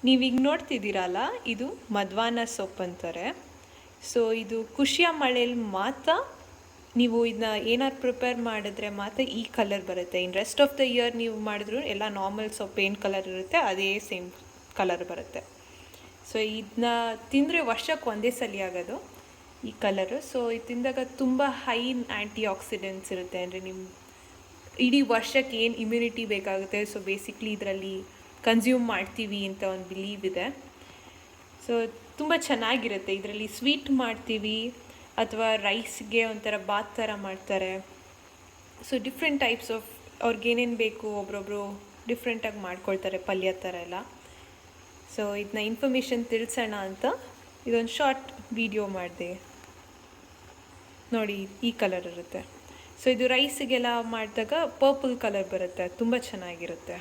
ನೀವೀಗ ನೋಡ್ತಿದ್ದೀರಲ್ಲ, ಇದು ಮಧ್ವಾನ ಸೊಪ್ಪು ಅಂತಾರೆ. ಸೊ ಇದು ಖುಷಿಯ ಮಳೇಲಿ ಮಾತ್ರ ನೀವು ಇದನ್ನ ಏನಾದ್ರು ಪ್ರಿಪೇರ್ ಮಾಡಿದ್ರೆ ಮಾತ್ರ ಈ ಕಲರ್ ಬರುತ್ತೆ. ಇನ್ ರೆಸ್ಟ್ ಆಫ್ ದ ಇಯರ್ ನೀವು ಮಾಡಿದ್ರು ಎಲ್ಲ ನಾರ್ಮಲ್ ಸೊಪ್ಪು ಏನು ಕಲರ್ ಇರುತ್ತೆ ಅದೇ ಸೇಮ್ ಕಲರ್ ಬರುತ್ತೆ. ಸೊ ಇದನ್ನ ತಿಂದರೆ ವರ್ಷಕ್ಕೆ ಒಂದೇ ಸಲ ಆಗೋದು ಈ ಕಲರು. ಸೊ ಇದು ತಿಂದಾಗ ತುಂಬ ಹೈ ಆ್ಯಂಟಿ ಆಕ್ಸಿಡೆಂಟ್ಸ್ ಇರುತ್ತೆ. ಅಂದರೆ ನಿಮ್ಮ ಇಡೀ ವರ್ಷಕ್ಕೆ ಏನು ಇಮ್ಯುನಿಟಿ ಬೇಕಾಗುತ್ತೆ, ಸೊ ಬೇಸಿಕ್ಲಿ ಇದರಲ್ಲಿ ಕನ್ಸ್ಯೂಮ್ ಮಾಡ್ತೀವಿ ಅಂತ ಒಂದು ಬಿಲೀವ್ ಇದೆ. ಸೊ ತುಂಬ ಚೆನ್ನಾಗಿರುತ್ತೆ. ಇದರಲ್ಲಿ ಸ್ವೀಟ್ ಮಾಡ್ತೀವಿ ಅಥವಾ ರೈಸ್ಗೆ ಒಂಥರ ಬಾತ್ ಥರ ಮಾಡ್ತಾರೆ. ಸೊ ಡಿಫ್ರೆಂಟ್ ಟೈಪ್ಸ್ ಆಫ್ ಅವ್ರಿಗೇನೇನು ಬೇಕು ಒಬ್ರೊಬ್ರು ಡಿಫ್ರೆಂಟಾಗಿ ಮಾಡ್ಕೊಳ್ತಾರೆ, ಪಲ್ಯ ಥರ ಎಲ್ಲ. ಸೊ ಇದನ್ನ ಇನ್ಫಾರ್ಮೇಷನ್ ತಿಳಿಸೋಣ ಅಂತ ಇದೊಂದು ಶಾರ್ಟ್ ವಿಡಿಯೋ ಮಾಡಿದೆ. ನೋಡಿ, ಈ ಕಲರ್ ಇರುತ್ತೆ. ಸೊ ಇದು ರೈಸಿಗೆಲ್ಲ ಮಾಡಿದಾಗ ಪರ್ಪಲ್ ಕಲರ್ ಬರುತ್ತೆ, ತುಂಬ ಚೆನ್ನಾಗಿರುತ್ತೆ.